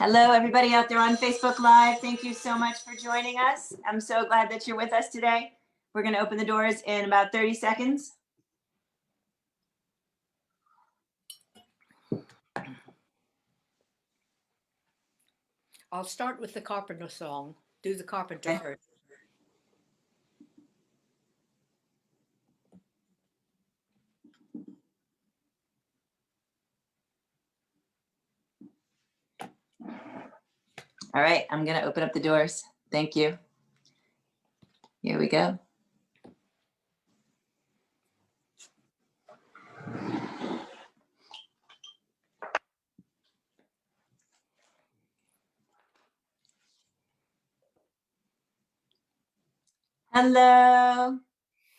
Hello, everybody out there on Facebook Live. Thank you so much for joining us. I'm so glad that you're with us today. We're going to open the doors in about 30 seconds. I'll start with the Carpenter song. Do the Carpenter first. All right, I'm going to open up the doors. Thank you. Here we go. Hello.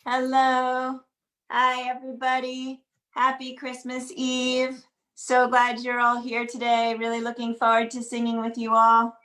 Hello. Hi, everybody. Happy Christmas Eve. So glad you're all here today. Really looking forward to singing with you all.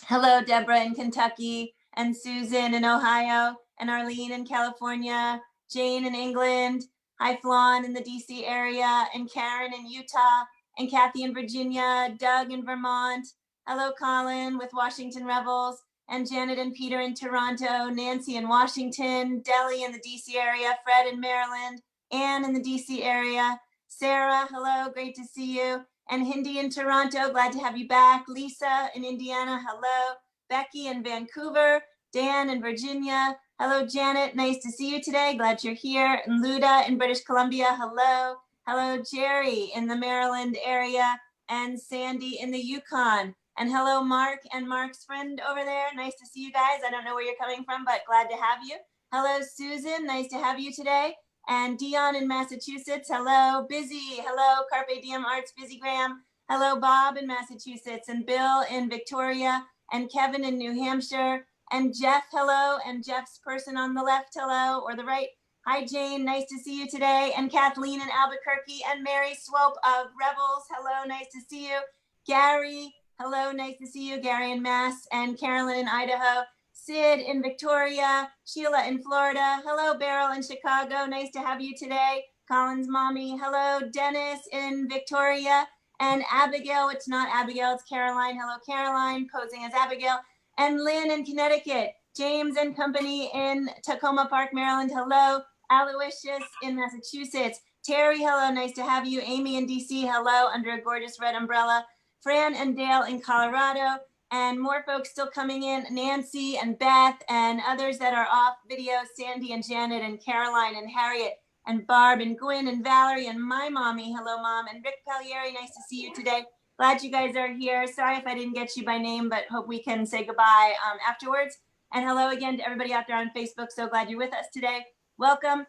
Hello, Deborah in Kentucky, and Susan in Ohio, and Arlene in California, Jane in England. Hi, Flan in the DC area, and Karen in Utah, and Kathy in Virginia, Doug in Vermont. Hello, Colin with Washington Rebels, and Janet and Peter in Toronto, Nancy in Washington, Deli in the DC area, Fred in Maryland, Anne in the DC area, Sarah, hello, great to see you. And Hindi in Toronto, glad to have you back. Lisa in Indiana, hello. Becky in Vancouver, Dan in Virginia, hello Janet, nice to see you today, glad you're here. And Luda in British Columbia, hello. Hello Jerry in the Maryland area, and Sandy in the Yukon. And hello Mark and Mark's friend over there, nice to see you guys. I don't know where you're coming from, but glad to have you. Hello Susan, nice to have you today. And Dion in Massachusetts, hello. Busy, hello. Carpe Diem Arts, Busy Graham. Hello, Bob in Massachusetts, and Bill in Victoria, and Kevin in New Hampshire, and Jeff, hello. And Jeff's person on the left, hello, or the right. Hi, Jane, nice to see you today. And Kathleen in Albuquerque, and Mary Swope of Rebels, hello, nice to see you. Gary, hello, nice to see you. Gary in Mass, and Carolyn in Idaho. Sid in Victoria, Sheila in Florida. Hello, Beryl in Chicago. Nice to have you today. Colin's mommy. Hello, Dennis in Victoria. And Abigail, it's not Abigail, it's Caroline. Hello, Caroline, posing as Abigail. And Lynn in Connecticut. James and company in Tacoma Park, Maryland. Hello. Aloysius in Massachusetts. Terry, hello, nice to have you. Amy in DC, hello, under a gorgeous red umbrella. Fran and Dale in Colorado. And more folks still coming in, Nancy and Beth and others that are off video, Sandy and Janet and Caroline and Harriet and Barb and Gwen and Valerie and my mommy, hello mom, and Rick Pagliari, nice to see you today. Glad you guys are here. Sorry if I didn't get you by name, but hope we can say goodbye afterwards. And hello again to everybody out there on Facebook. So glad you're with us today. Welcome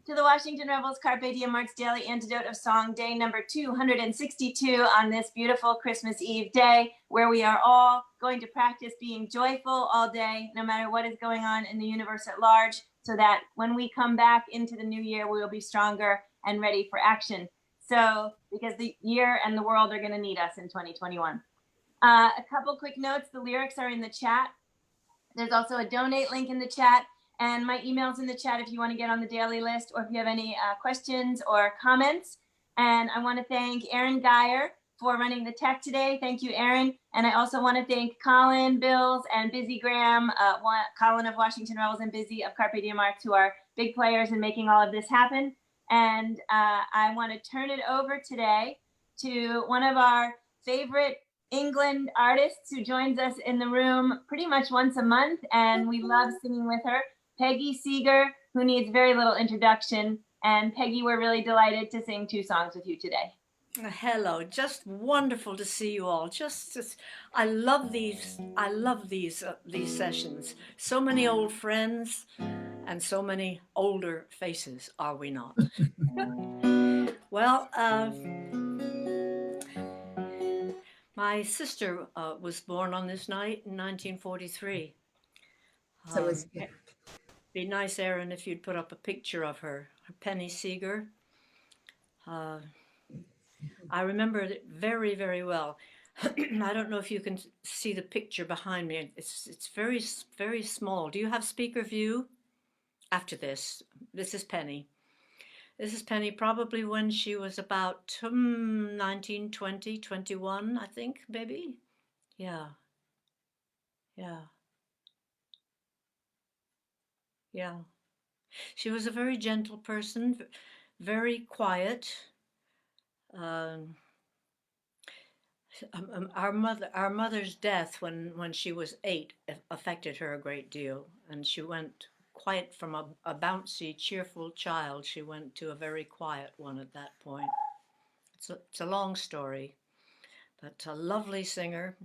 to the Washington Rebels Carpe Diem Arts Daily Antidote of Song, day number 262 on this beautiful Christmas Eve day, where we are all going to practice being joyful all day, no matter what is going on in the universe at large, so that when we come back into the new year, we will be stronger and ready for action. So, because the year and the world are going to need us in 2021. A couple quick notes, the lyrics are in the chat. There's also a donate link in the chat. And my email's in the chat if you want to get on the daily list or if you have any questions or comments. And I want to thank Aaron Geyer for running the tech today. Thank you, Aaron. And I also want to thank Colin, Bills, and Busy Graham, Colin of Washington Rebels and Busy of Carpe Diem Arts, who are big players in making all of this happen. And I want to turn it over today to one of our favorite England artists who joins us in the room pretty much once a month. And we love singing with her. Peggy Seeger, who needs very little introduction. And Peggy, we're really delighted to sing 2 songs with you today. Hello, just wonderful to see you all. I love these sessions. So many old friends and so many older faces, are we not? Well, my sister was born on this night in 1943. So it's be nice, Erin, if you'd put up a picture of her, Penny Seeger. I remember it very, very well. I don't know if you can see the picture behind me. It's very, very small. Do you have speaker view? After this is Penny. This is Penny probably when she was about 19, 20, 21, I think, maybe. Yeah. Yeah. Yeah. She was a very gentle person, very quiet. Um, our mother's death when she was 8 affected her a great deal, and she went quite from a bouncy, cheerful child. She went to a very quiet one at that point. It's a long story, but a lovely singer,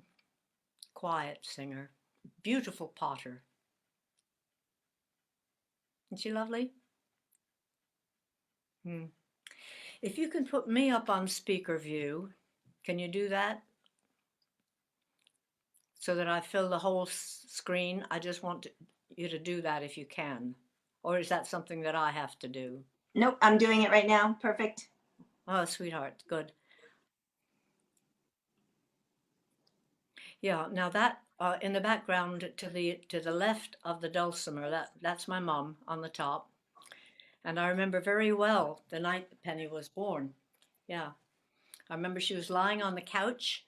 quiet singer, beautiful potter. Isn't she lovely? Hmm. If you can put me up on speaker view, can you do that? So that I fill the whole screen. I just want you to do that if you can. Or is that something that I have to do? Nope, I'm doing it right now. Perfect. Oh, sweetheart, good. Yeah, now that in the background to the left of the dulcimer, that's my mom on the top. And I remember very well the night Penny was born. Yeah. I remember she was lying on the couch,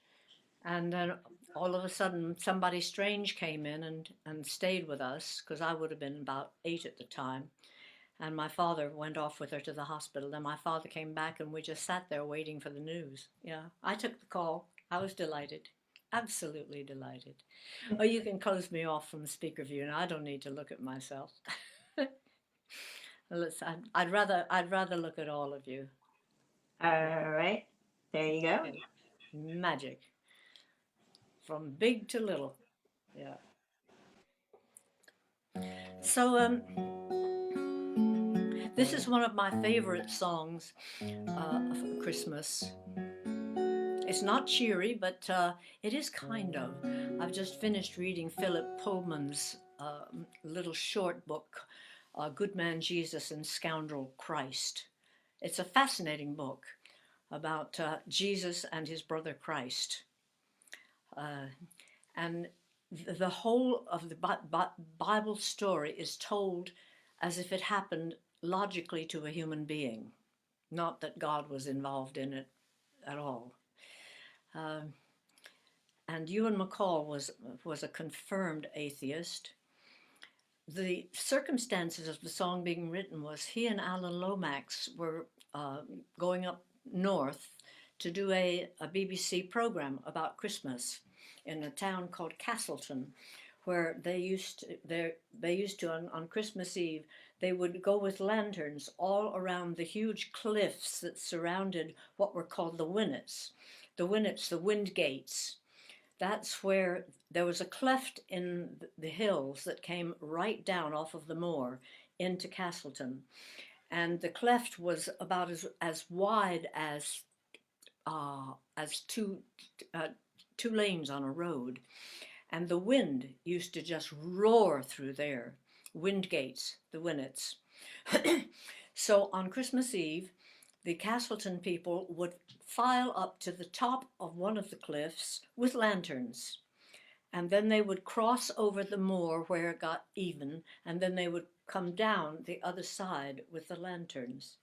and then all of a sudden somebody strange came in and stayed with us, because I would have been about 8 at the time. And my father went off with her to the hospital. Then my father came back, and we just sat there waiting for the news. Yeah, I took the call. I was delighted, absolutely delighted. Oh, you can close me off from the speaker view, and I don't need to look at myself. I'd rather look at all of you. All right, there you go. Okay. Magic, from big to little. Yeah. So this is one of my favorite songs of Christmas. It's not cheery, but it is kind of. I've just finished reading Philip Pullman's little short book, Good Man Jesus and Scoundrel Christ. It's a fascinating book about Jesus and his brother Christ. And the whole of the Bible story is told as if it happened logically to a human being, not that God was involved in it at all. And Ewan McCall was a confirmed atheist. The circumstances of the song being written was he and Alan Lomax were going up north to do a BBC program about Christmas in a town called Castleton, where they used to on Christmas Eve, they would go with lanterns all around the huge cliffs that surrounded what were called the Winnets, the wind gates. That's where there was a cleft in the hills that came right down off of the moor into Castleton. And the cleft was about as wide as two lanes on a road. And the wind used to just roar through there. Wind gates, the Winnets. So on Christmas Eve, the Castleton people would file up to the top of one of the cliffs with lanterns. And then they would cross over the moor where it got even, and then they would come down the other side with the lanterns.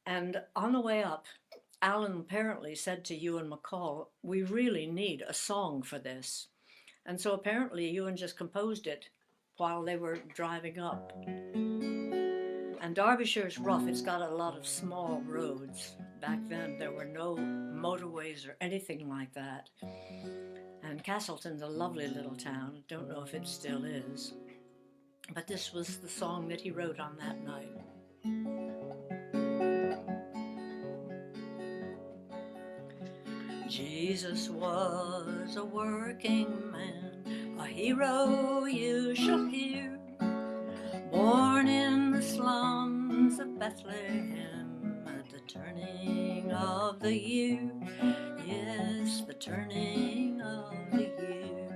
And on the way up, Alan apparently said to Ewan McCall, we really need a song for this. And so apparently Ewan just composed it while they were driving up. And Derbyshire's rough, it's got a lot of small roads. Back then there were no motorways or anything like that. And Castleton's a lovely little town. I don't know if it still is. But this was the song that he wrote on that night. Jesus was a working man, a hero you shall hear, born in the slums of Bethlehem at the turning of the year. Yes, the turning of the year.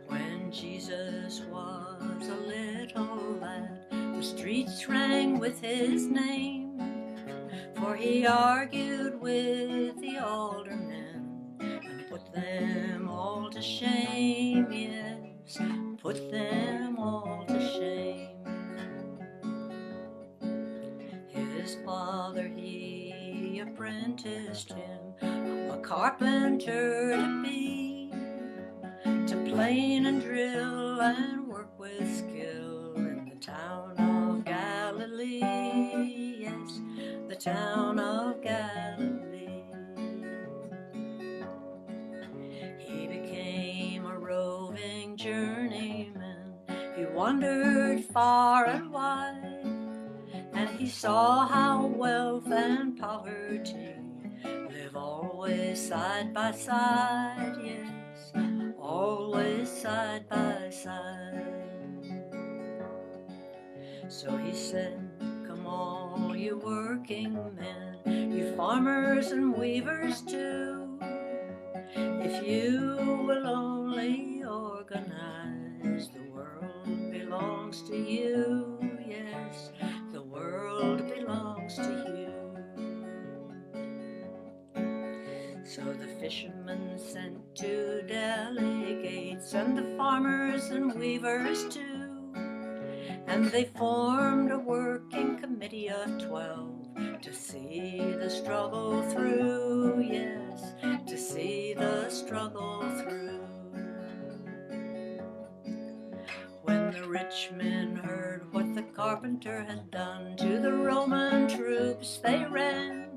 When Jesus was a little lad, the streets rang with his name, for he argued with the aldermen and put them all to shame. Yes, put them all to shame. His father, he apprenticed him a a carpenter to be, to plane and drill and work with skill in the town of Galilee, yes, the town of Galilee. He became a roving journeyman, he wandered far and wide, and he saw how wealth and poverty live always side by side, yes, always side by side. So he said, come all you working men, you farmers and weavers too, if you will only organize, the world belongs to you, yes, the world belongs to you. So the fishermen sent 2 delegates, and the farmers and weavers too, and they formed a working committee of 12 to see the struggle through, yes, to see the struggle through. When the rich men heard what the carpenter had done to the Roman troops, they ran,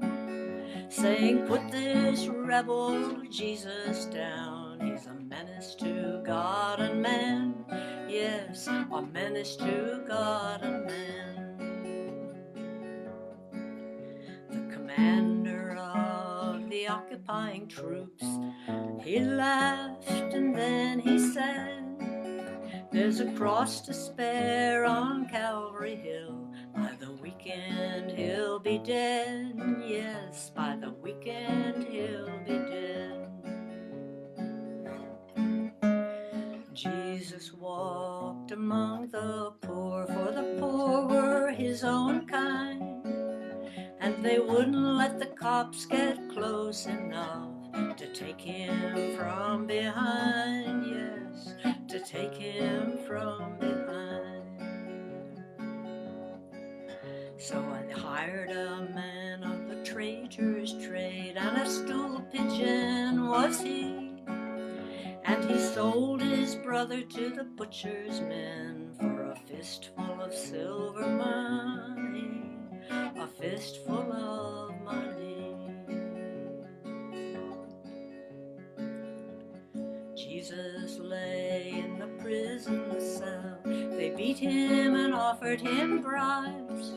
saying, put this rebel Jesus down. He's a menace to God and man, yes, a menace to God and man. The commander of the occupying troops, he laughed and then he said, there's a cross to spare on Calvary Hill. By the weekend he'll be dead. Yes, by the weekend he'll be dead. Jesus walked among the poor, for the poor were his own kind, and they wouldn't let the cops get close enough to take him from behind, yes, to take him from behind. So I hired a man of the trader's trade, and a stool pigeon was he, and he sold his brother to the butcher's men for a fistful of silver money, a fistful of money. Jesus lay in the prison cell. They beat him and offered him bribes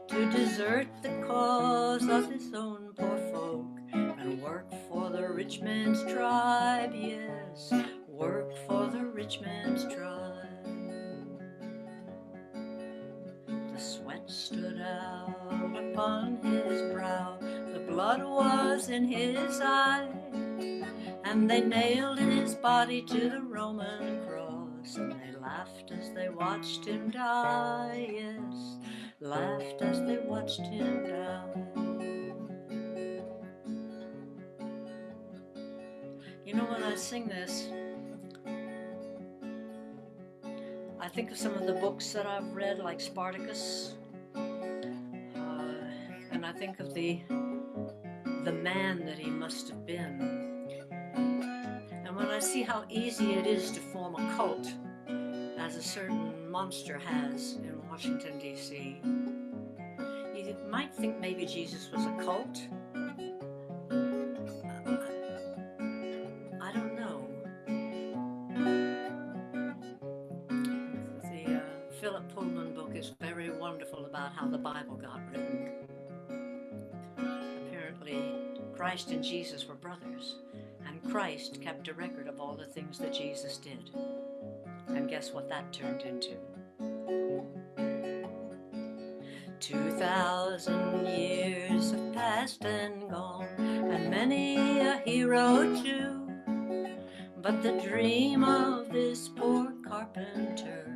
to desert the cause of his own poor folk and work for the rich man's tribe, yes, work for the rich man's tribe. The sweat stood out upon his brow, the blood was in his eye, and they nailed his body to the Roman cross, and they laughed as they watched him die, yes, laughed as they watched him die. You know, when I sing this, I think of some of the books that I've read, like Spartacus, and I think of the man that he must have been. And when I see how easy it is to form a cult, as a certain monster has in Washington, D.C., you might think maybe Jesus was a cult. I don't know. The Philip Pullman book is very wonderful about how the Bible got written. Apparently, Christ and Jesus were brothers, and Christ kept a record of all the things that Jesus did. And guess what that turned into? 2,000 years have passed and gone, and many a hero too. But the dream of this poor carpenter,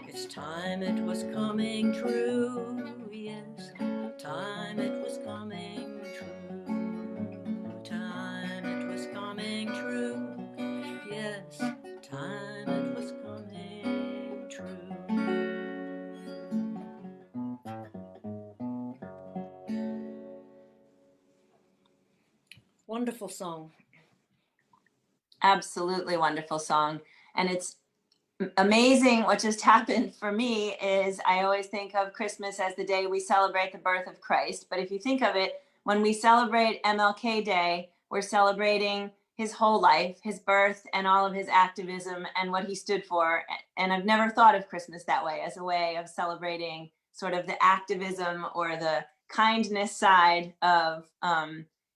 it's time it was coming true. Yes, time it was coming true. Time it was coming true. Yes, time it was coming true. wonderful song. Absolutely wonderful song. And it's amazing what just happened for me is I always think of Christmas as the day we celebrate the birth of Christ. But if you think of it, when we celebrate MLK Day, we're celebrating his whole life, his birth, and all of his activism and what he stood for. And I've never thought of Christmas that way, as a way of celebrating sort of the activism or the kindness side of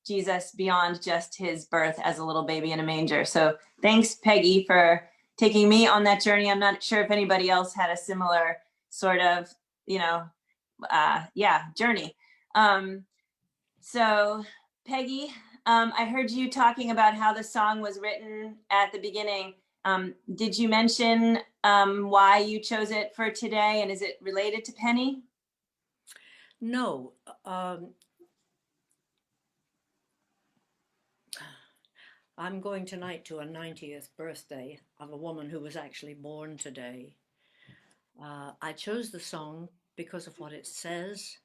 Jesus beyond just his birth as a little baby in a manger. So thanks, Peggy, for taking me on that journey. I'm not sure if anybody else had a similar sort of, journey. So Peggy, I heard you talking about how the song was written at the beginning. Did you mention why you chose it for today, and is it related to Penny? No, I'm going tonight to a 90th birthday of a woman who was actually born today. I chose the song because of what it says,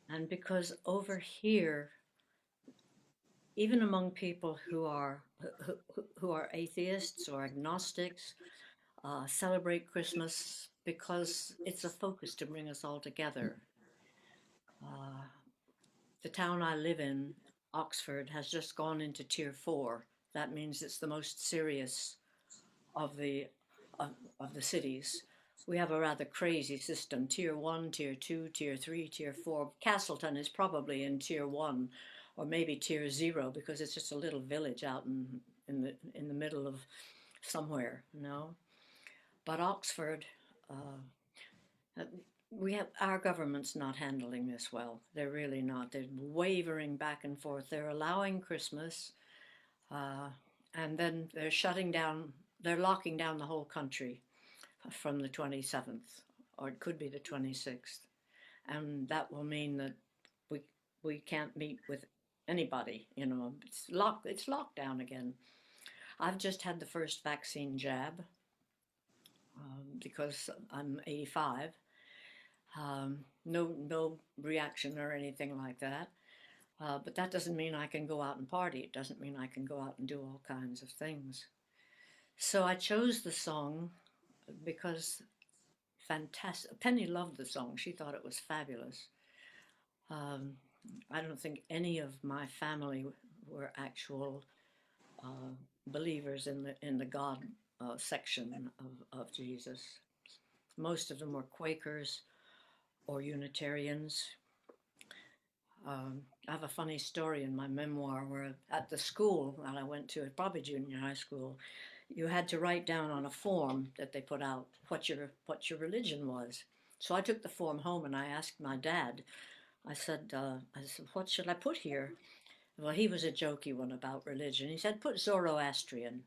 and because over here, even among people who are atheists or agnostics, celebrate Christmas because it's a focus to bring us all together. The town I live in, Oxford, has just gone into Tier 4. That means it's the most serious of the cities. We have a rather crazy system: Tier 1, Tier 2, Tier 3, Tier 4. Castleton is probably in Tier 1, or maybe Tier 0, because it's just a little village out in the middle of somewhere, you know. But Oxford, we have our government's not handling this well. They're really not. They're wavering back and forth. They're allowing Christmas, and then they're shutting down. They're locking down the whole country from the 27th, or it could be the 26th, and that will mean that we can't meet with anybody. You know, it's locked down again. I've just had the first vaccine jab because I'm 85. No reaction or anything like that. But that doesn't mean I can go out and party. It doesn't mean I can go out and do all kinds of things. So I chose the song because fantastic. Penny loved the song. She thought it was fabulous. I don't think any of my family were actual believers in the God section of Jesus. Most of them were Quakers or Unitarians. I have a funny story in my memoir where at the school that I went to, probably junior high school, you had to write down on a form that they put out what your religion was. So I took the form home and I asked my dad. I said, what should I put here? Well, he was a jokey one about religion. He said, put Zoroastrian.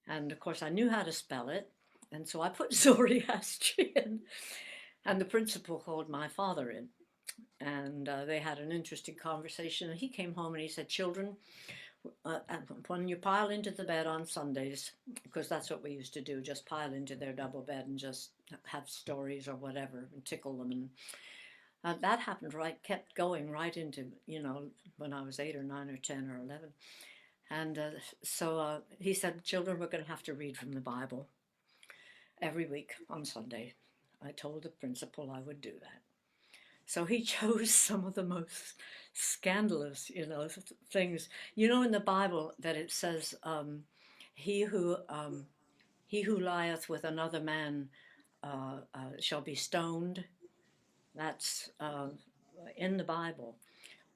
And of course, I knew how to spell it, and so I put Zoroastrian. And the principal called my father in, and they had an interesting conversation. And he came home and he said, children, when you pile into the bed on Sundays, because that's what we used to do, just pile into their double bed and just have stories or whatever and tickle them. And that happened kept going right into, when I was 8 or 9 or 10 or 11. And so he said, children, we're going to have to read from the Bible every week on Sunday. I told the principal I would do that. So he chose some of the most scandalous, things. In the Bible that it says, he who lieth with another man shall be stoned. That's in the Bible.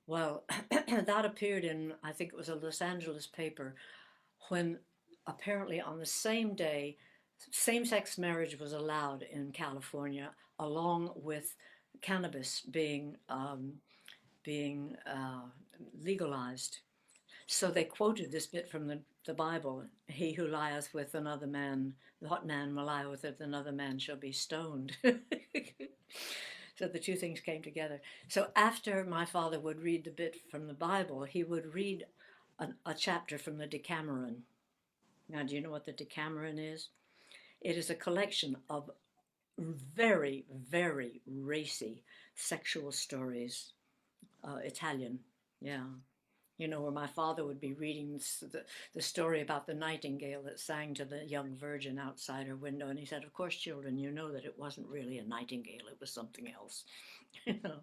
Well, that appeared in, I think it was a Los Angeles paper, when apparently on the same day, same-sex marriage was allowed in California, along with cannabis being legalized. So they quoted this bit from the Bible: "He who lieth with another man, what man will lie with another man shall be stoned." So the two things came together. So after my father would read the bit from the Bible, he would read a chapter from the Decameron. Now, do you know what the Decameron is? It is a collection of very, very racy sexual stories. Italian, yeah. you know, where my father would be reading the story about the nightingale that sang to the young virgin outside her window. And he said, of course, children, you know that it wasn't really a nightingale, it was something else, you know.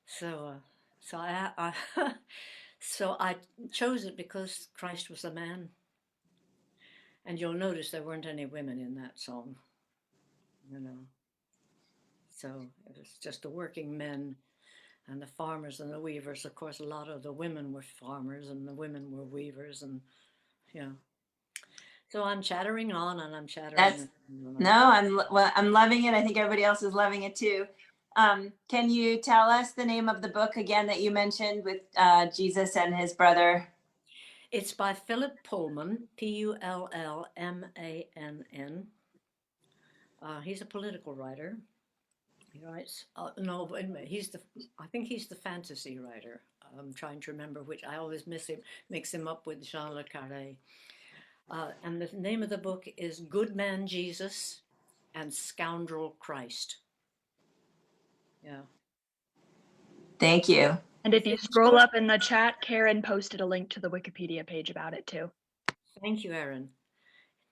So, so I chose it because Christ was a man. And you'll notice there weren't any women in that song, you know. So it was just the working men and the farmers and the weavers. Of course, a lot of the women were farmers and the women were weavers, and you know. So I'm chattering on and I'm chattering. No, I'm loving it. I think everybody else is loving it too. Can you tell us the name of the book again that you mentioned with Jesus and his brother? It's by Philip Pullman, Pullmann. He's a political writer. He writes, no, but anyway, I think he's the fantasy writer. I'm trying to remember which. I always mix him up with Jean Le Carré. And the name of the book is Good Man Jesus and Scoundrel Christ. Yeah. Thank you. And if you scroll up in the chat, Karen posted a link to the Wikipedia page about it too. Thank you, Erin.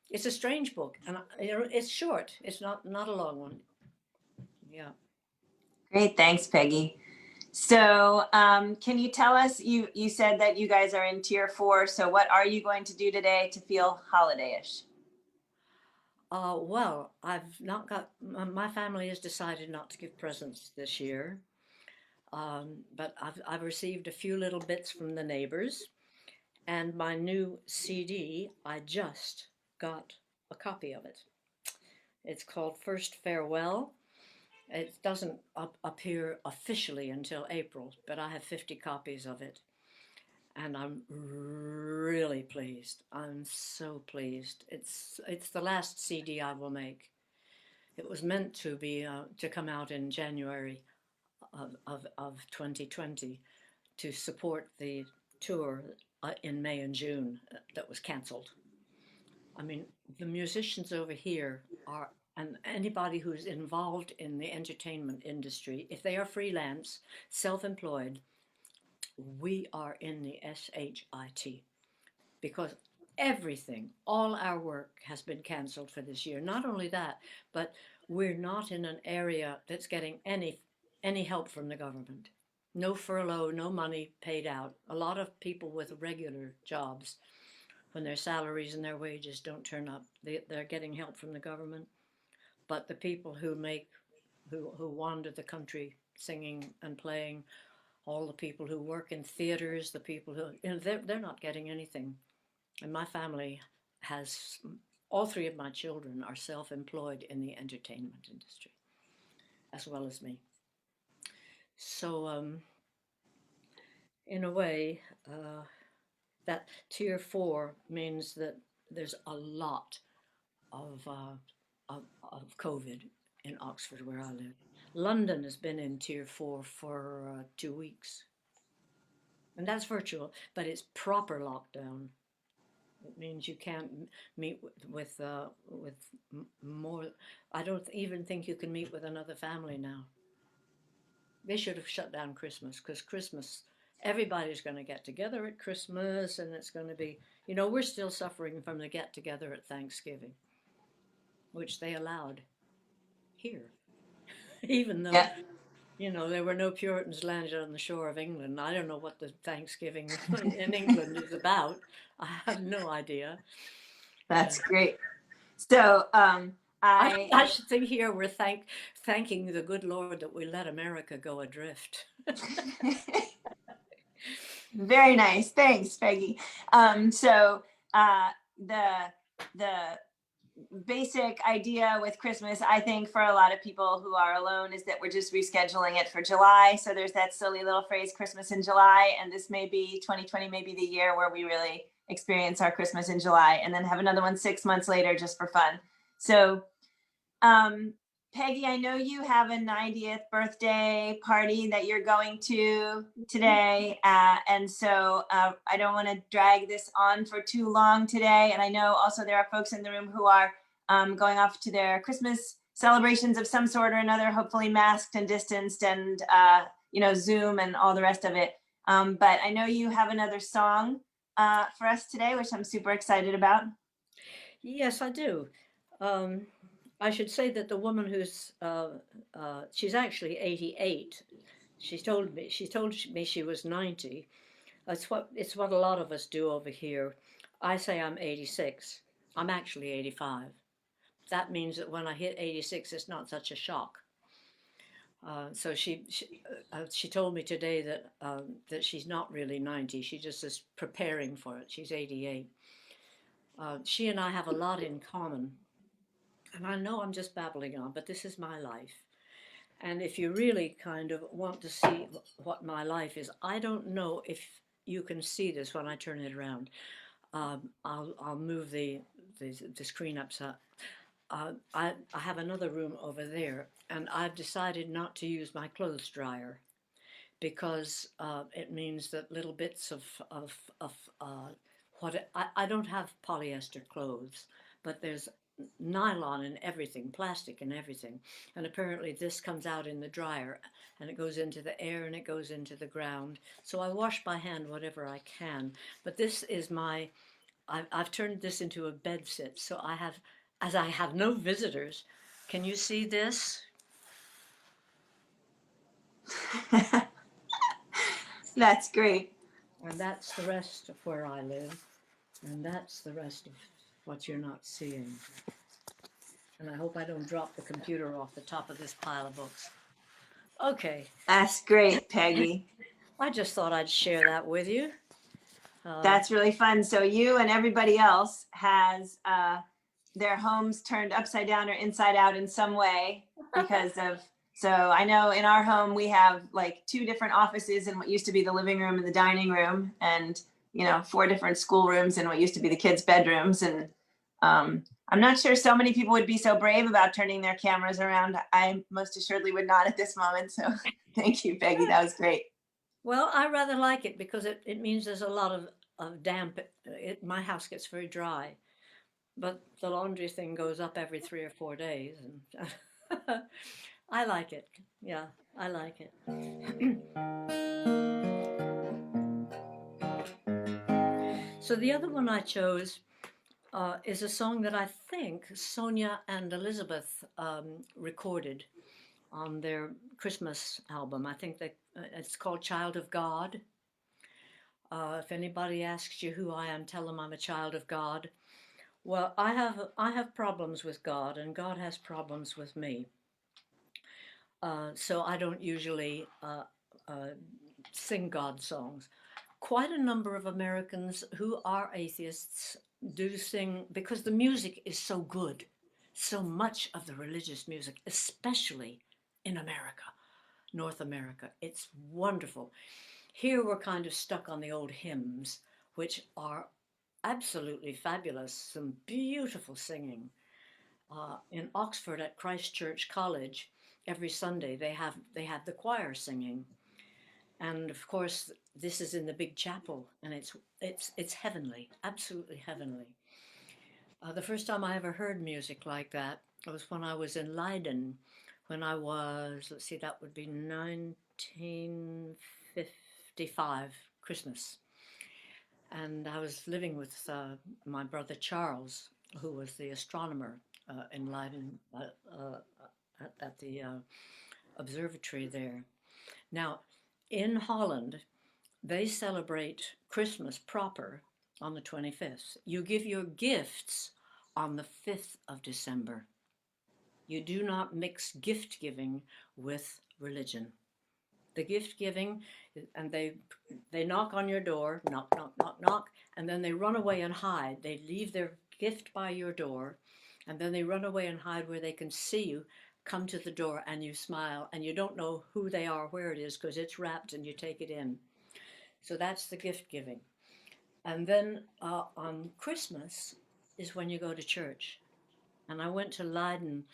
It's a strange book, and it's short. It's not a long one. Yeah. Great, thanks, Peggy. So can you tell us, you said that you guys are in tier 4, so what are you going to do today to feel holiday-ish? Well, I've not got, my family has decided not to give presents this year, but I've received a few little bits from the neighbors, and my new CD, I just got a copy of it. It's called First Farewell. It doesn't appear officially until April, but I have 50 copies of it. And I'm really pleased. I'm so pleased. It's the last CD I will make. It was meant to be to come out in January of 2020 to support the tour in May and June that was canceled. I mean, the musicians over here are, and anybody who's involved in the entertainment industry, if they are freelance, self-employed, we are in the SHIT because everything, all our work has been canceled for this year. Not only that, but we're not in an area that's getting any help from the government. No furlough, no money paid out. A lot of people with regular jobs, when their salaries and their wages don't turn up, they're getting help from the government. But the people who wander the country singing and playing, all the people who work in theaters, the people who, you know, they're not getting anything. And my family has, all 3 of my children are self-employed in the entertainment industry, as well as me. So, in a way, that tier 4 means that there's a lot of COVID in Oxford, where I live. London has been in tier 4 for 2 weeks. And that's virtual, but it's proper lockdown. It means you can't meet with more. I don't even think you can meet with another family now. They should have shut down Christmas, because Christmas, everybody's going to get together at Christmas, and it's going to be, you know, we're still suffering from the get together at Thanksgiving, which they allowed here, even though, Yeah. you know, there were no Puritans landed on the shore of England. I don't know what the Thanksgiving in England is about. I have no idea. That's great. So I should think here we're thanking the good Lord that we let America go adrift. Very nice. Thanks, Peggy. So the basic idea with Christmas, I think, for a lot of people who are alone, is that we're just rescheduling it for July. So there's that silly little phrase, Christmas in July, and this may be 2020, may be the year where we really experience our Christmas in July, and then have another one 6 months later just for fun. So Peggy, I know you have a 90th birthday party that you're going to today. And so I don't want to drag this on for too long today. And I know also there are folks in the room who are going off to their Christmas celebrations of some sort or another, hopefully masked and distanced and, you know, Zoom and all the rest of it. But I know you have another song for us today, which I'm super excited about. Yes, I do. Um, I should say that the woman who's she's actually 88. She told me she was 90. It's what a lot of us do over here. I say I'm 86. I'm actually 85. That means that when I hit 86, it's not such a shock. So she told me today that she's not really 90. She just is preparing for it. She's 88. She and I have a lot in common. And I know I'm just babbling on, but this is my life. And if you really kind of want to see what my life is, I don't know if you can see this when I turn it around. I'll move the screen up. So I have another room over there, and I've decided not to use my clothes dryer because it means that little bits of I don't have polyester clothes, but there's nylon and everything, plastic and everything. And apparently this comes out in the dryer and it goes into the air and it goes into the ground. So I wash by hand whatever I can. But this is I've turned this into a bed sit. So as I have no visitors, can you see this? That's great. And that's the rest of where I live. And that's the rest of what you're not seeing. And I hope I don't drop the computer off the top of this pile of books. Okay, That's great, Peggy. I just thought I'd share that with you. That's really fun. So you and everybody else has their homes turned upside down or inside out in some way because of, so I know in our home we have like 2 different offices in what used to be the living room and the dining room, and 4 different school rooms in what used to be the kids' bedrooms. And I'm not sure so many people would be so brave about turning their cameras around. I most assuredly would not at this moment. So thank you, Peggy. That was great. Well, I rather like it because it means there's a lot of damp. My house gets very dry, but the laundry thing goes up every 3 or 4 days. And I like it. Yeah, I like it. So the other one I chose is a song that I think Sonia and Elizabeth recorded on their Christmas album. I think that it's called Child of God. If anybody asks you who I am, tell them I'm a child of God. Well, I have problems with God, and God has problems with me. So I don't usually sing God songs. Quite a number of Americans who are atheists do sing because the music is so good. So much of the religious music, especially in America, North America, it's wonderful. Here we're kind of stuck on the old hymns, which are absolutely fabulous, some beautiful singing. In Oxford at Christ Church College, every Sunday they have the choir singing. And of course, this is in the big chapel, and it's heavenly, absolutely heavenly. The first time I ever heard music like that was when I was in Leiden, when I was, let's see, that would be 1955, Christmas. And I was living with my brother Charles, who was the astronomer in Leiden at the observatory there. Now, in Holland, they celebrate Christmas proper on the 25th. You give your gifts on the 5th of December. You do not mix gift giving with religion. The gift giving, and they knock on your door, knock, knock, knock, knock, and then they run away and hide. They leave their gift by your door, and then they run away and hide where they can see you come to the door, and you smile, and you don't know who they are, where it is, because it's wrapped and you take it in. So that's the gift giving. And then on Christmas is when you go to church. And I went to Leiden,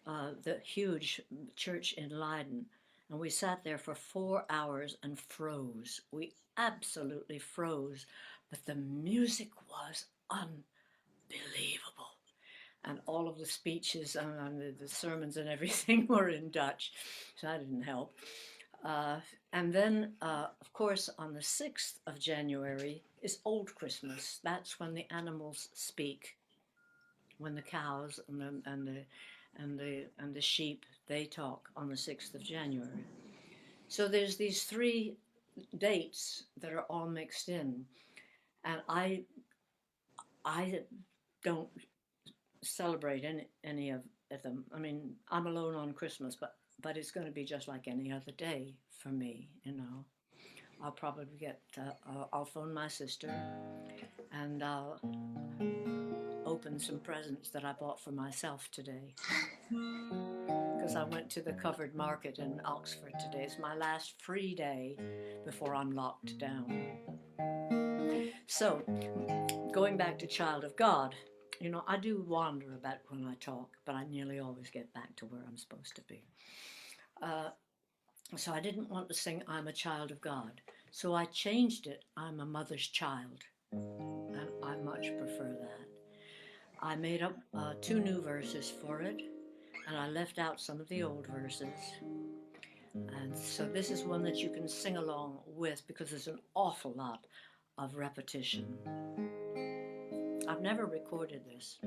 the huge church in Leiden, and we sat there for 4 hours and froze. We absolutely froze, but the music was unbelievable. And all of the speeches and the sermons and everything were in Dutch, so that didn't help. And then, of course, on the 6th of January is Old Christmas. That's when the animals speak. When the cows and the sheep, they talk on the 6th of January. So there's these 3 dates that are all mixed in, and I don't celebrate any of them. I mean, I'm alone on Christmas, but it's going to be just like any other day for me, you know. I'll probably I'll phone my sister, and I'll open some presents that I bought for myself today. Because I went to the covered market in Oxford today. It's my last free day before I'm locked down. So, going back to Child of God, you know, I do wander about when I talk, but I nearly always get back to where I'm supposed to be. So I didn't want to sing I'm a Child of God. So I changed it, I'm a mother's child. And I much prefer that. I made up 2 new verses for it, and I left out some of the old verses. And so this is one that you can sing along with because there's an awful lot of repetition. I've never recorded this.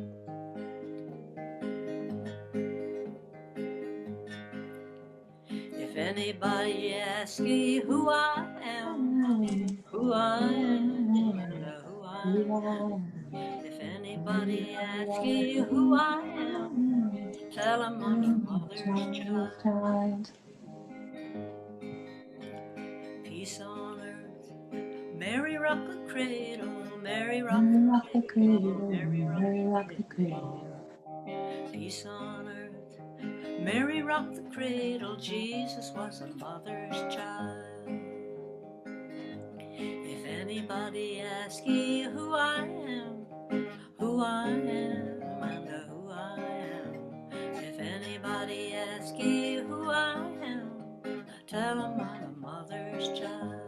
If anybody asks you who I am, who I am, you know who I am. If anybody asks you who I am, tell them I'm a mother's child. Peace on earth, Mary rock the cradle, Mary rock the cradle, Mary rock the cradle. Peace on earth, Mary rocked the cradle, Jesus was a mother's child. If anybody asks you who I am, who I am, I know who I am. If anybody asks you who I am, tell them I'm a mother's child.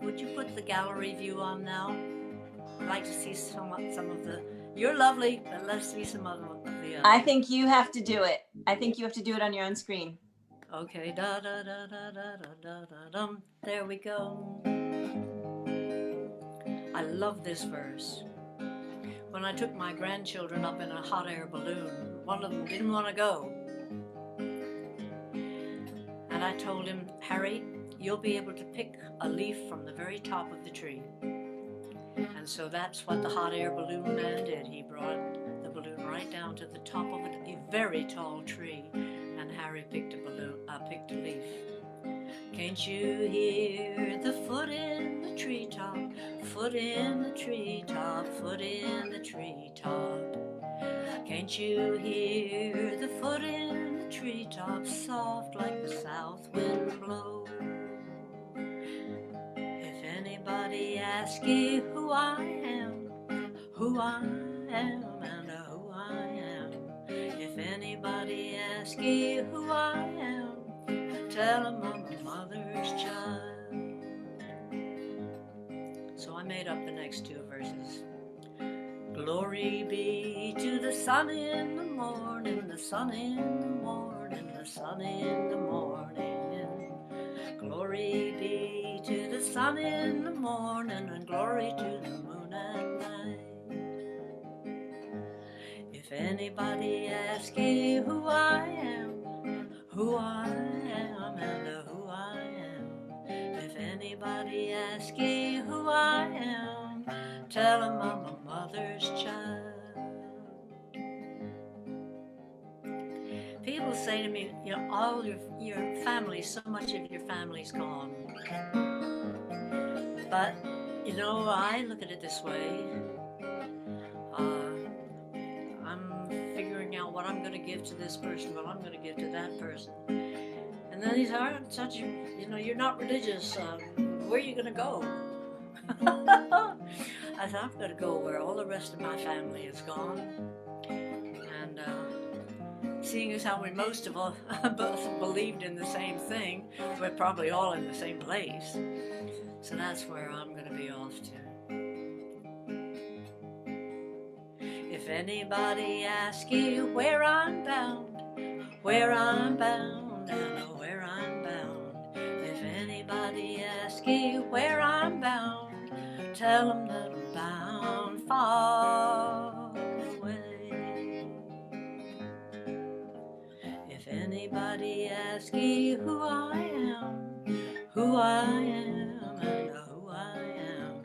Would you put the gallery view on now? I'd like to see some of the, you're lovely, but let's see some of the I think you have to do it. I think you have to do it on your own screen. Okay, da da da da da da da da dum. There we go. I love this verse. When I took my grandchildren up in a hot air balloon, one of them didn't want to go. And I told him, Harry, you'll be able to pick a leaf from the very top of the tree. And so that's what the hot air balloon man did. He brought the balloon right down to the top of a very tall tree, and Harry picked a leaf. Can't you hear the foot in the treetop, foot in the treetop, foot in the treetop? Can't you hear the foot in the treetop, soft like the south wind blow? If anybody asks you who I am, who I am, and who I am. If anybody asks you who I am, tell them I'm a mother's child. So I made up the next 2 verses. Glory be to the sun in the morning, the sun in the morning, the sun in the morning. Glory be to the sun in the morning, and glory to the moon at night. If anybody asks you who I am, who I am, and who I am. If anybody asks you who I am, tell them I'm a mother's child. People say to me, you know, all your family, so much of your family's gone. But, you know, I look at it this way. I'm figuring out what I'm going to give to this person, what I'm going to give to that person. And then these are such, you know, you're not religious. Where are you going to go? I thought I'm going to go where all the rest of my family is gone. And seeing as how we most of all both believed in the same thing, we're probably all in the same place. So that's where I'm going to be off to. If anybody asks you where I'm bound, where I'm bound, I know where I'm bound. ask ye where I'm bound, tell 'em that I'm bound far away. If anybody asks ye who I am, who I am, and who I am.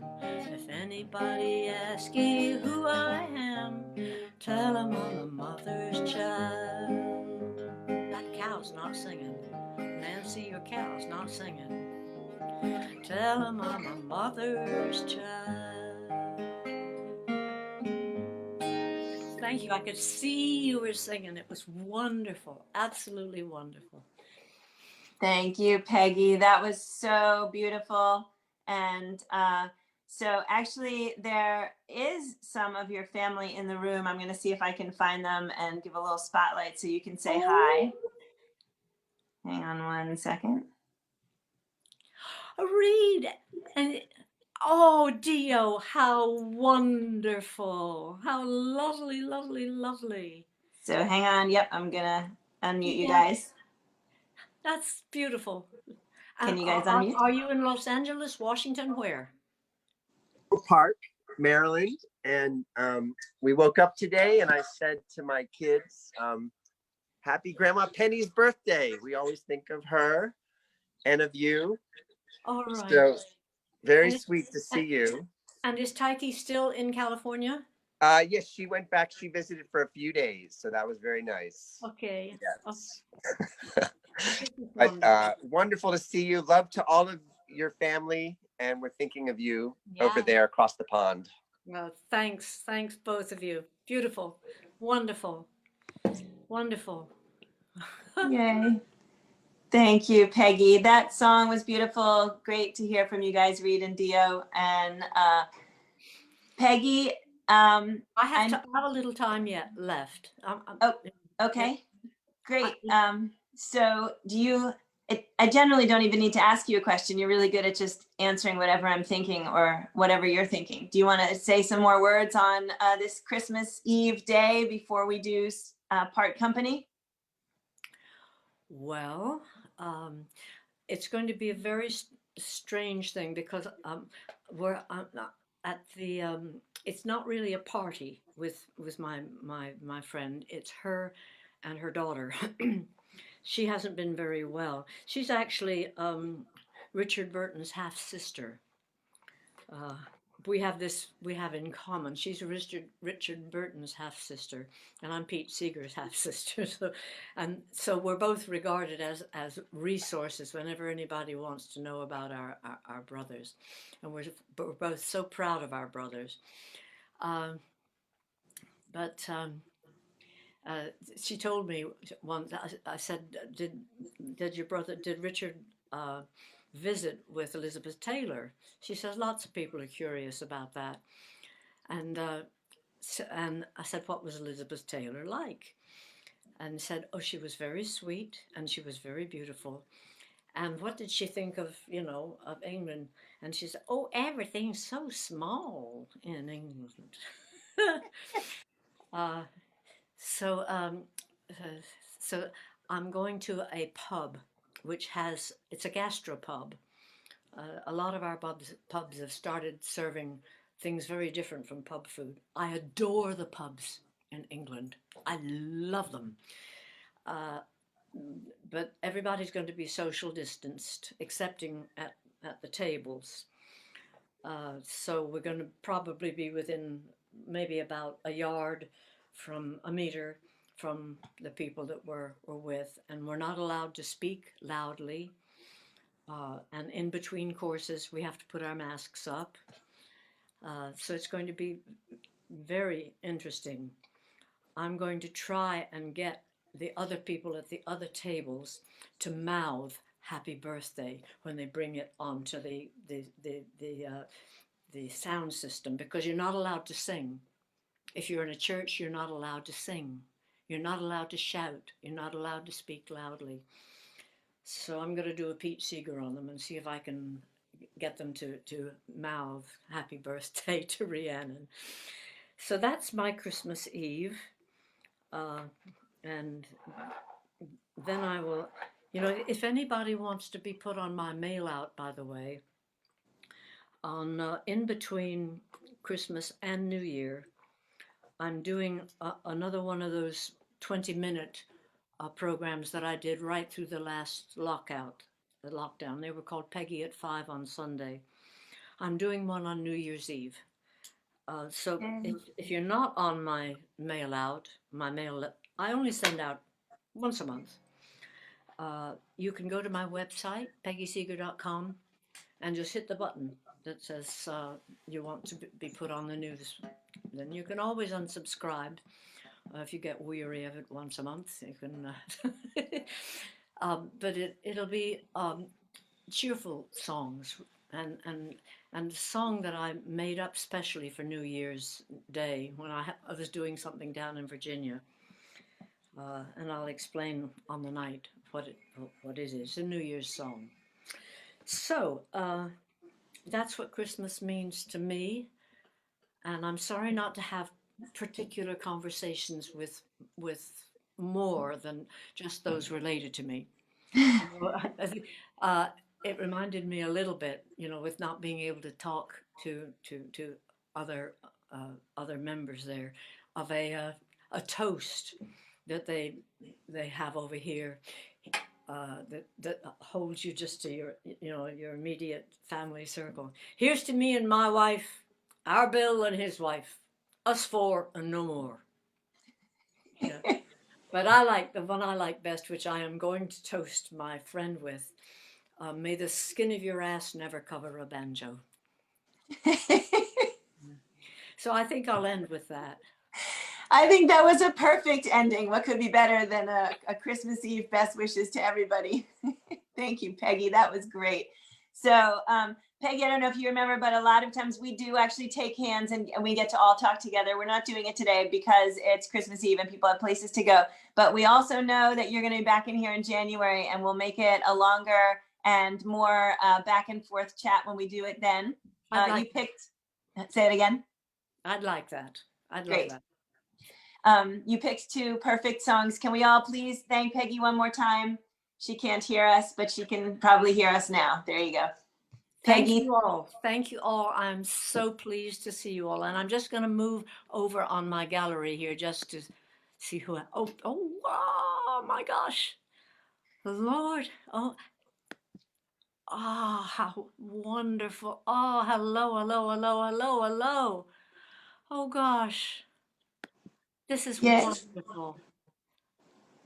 If anybody asks ye who I am, tell 'em I'm a mother's child. That cow's not singing. Nancy, your cow's not singing. Tell 'em I'm a mother's child. Thank you. I could see you were singing. It was wonderful. Absolutely wonderful. Thank you, Peggy. That was so beautiful. And so actually there is some of your family in the room. I'm going to see if I can find them and give a little spotlight so you can say hi. Hang on one second. Read and oh, Dio, how wonderful. How lovely, lovely, lovely. So hang on. Yep, I'm going to unmute you Yeah. guys. That's beautiful. Can you guys unmute? Are you in Los Angeles, Washington? Where? Park, Maryland, and we woke up today and I said to my kids, happy Grandma Penny's birthday. We always think of her and of you. All right. So very And sweet to see you. And is Taiki still in California? Yes, she went back. She visited for a few days, so that was very nice. Okay. Yes. Wonderful. Wonderful to see you. Love to all of your family, and we're thinking of you over Yeah. there across the pond. Well, thanks both of you. Beautiful, wonderful, wonderful. Yay. Thank you, Peggy. That song was beautiful. Great to hear from you guys, Reed and Dio. And Peggy, I have a little time yet left. Okay, great. So do you, I generally don't even need to ask you a question. You're really good at just answering whatever I'm thinking or whatever you're thinking. Do you want to say some more words on this Christmas Eve day before we do part company? Well, it's going to be a very strange thing because we're at the. It's not really a party with my friend. It's her and her daughter. She hasn't been very well. She's actually Richard Burton's half sister. We have in common. She's Richard Burton's half sister, and I'm Pete Seeger's half sister. So we're both regarded as resources whenever anybody wants to know about our brothers, and we're both so proud of our brothers. She told me once. I said, did Richard visit with Elizabeth Taylor? She says lots of people are curious about that, and I said, what was Elizabeth Taylor like? And said, oh, she was very sweet and she was very beautiful. And what did she think of England? And she said, oh, everything's so small in England. So I'm going to a pub, it's a gastropub. A lot of our pubs have started serving things very different from pub food. I adore the pubs in England. I love them. But everybody's going to be social distanced, excepting at the tables. So we're going to probably be within maybe about a meter from the people that we're with, and we're not allowed to speak loudly. And in between courses, we have to put our masks up. So it's going to be very interesting. I'm going to try and get the other people at the other tables to mouth "Happy Birthday" when they bring it onto the sound system, because you're not allowed to sing. If you're in a church, you're not allowed to sing. You're not allowed to shout. You're not allowed to speak loudly. So I'm going to do a Pete Seeger on them and see if I can get them to mouth "Happy Birthday" to Rhiannon. So that's my Christmas Eve. And then I will, if anybody wants to be put on my mail out, by the way, on in between Christmas and New Year, I'm doing another one of those 20-minute programs that I did right through the last lockdown. They were called Peggy at 5 on Sunday. I'm doing one on New Year's Eve. So if you're not on my mail, I only send out once a month. You can go to my website, peggyseeger.com, and just hit the button that says you want to be put on the news. Then you can always unsubscribe if you get weary of it once a month. You can, but it'll be cheerful songs and a song that I made up specially for New Year's Day when I was doing something down in Virginia. And I'll explain on the night what it is. It's a New Year's song. So that's what Christmas means to me. And I'm sorry not to have particular conversations with more than just those related to me. It reminded me a little bit, with not being able to talk to other members there, of a toast that they have over here that holds you just to your immediate family circle. Here's to me and my wife, our Bill and his wife, us four and no more. But I like the one I like best, which I am going to toast my friend with. May the skin of your ass never cover a banjo. So I think I'll end with that. I think that was a perfect ending. What could be better than a Christmas Eve best wishes to everybody? Thank you, Peggy. That was great. So, Peggy, I don't know if you remember, but a lot of times we do actually take hands and we get to all talk together. We're not doing it today because it's Christmas Eve and people have places to go. But we also know that you're going to be back in here in January, and we'll make it a longer and more back and forth chat when we do it then. You picked, say it again. I'd like that. I'd Great. love that. You picked two perfect songs. Can we all please thank Peggy one more time? She can't hear us, but she can probably hear us now. There you go. Peggy. Thank you all. Thank you all. I'm so pleased to see you all. And I'm just going to move over on my gallery here just to see who oh my gosh. The Lord. Oh, how wonderful. Oh, hello. Oh gosh. This is wonderful.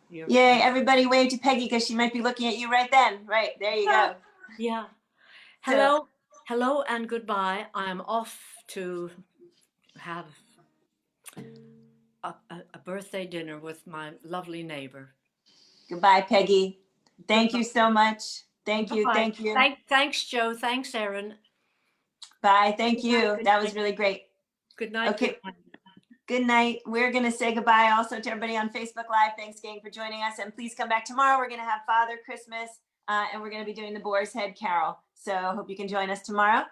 Yay, everybody wave to Peggy because she might be looking at you right then. Right, there you go. Yeah. Hello and goodbye. I'm off to have a birthday dinner with my lovely neighbor. Goodbye, Peggy. Thank you so much. Thank you. Bye-bye. Thank you. Thanks, Joe. Thanks, Erin. Bye. Thank you. That was really great. Good night. Okay. Good night. We're going to say goodbye also to everybody on Facebook Live. Thanks, gang, for joining us. And please come back tomorrow. We're going to have Father Christmas and we're going to be doing the Boar's Head Carol. So hope you can join us tomorrow.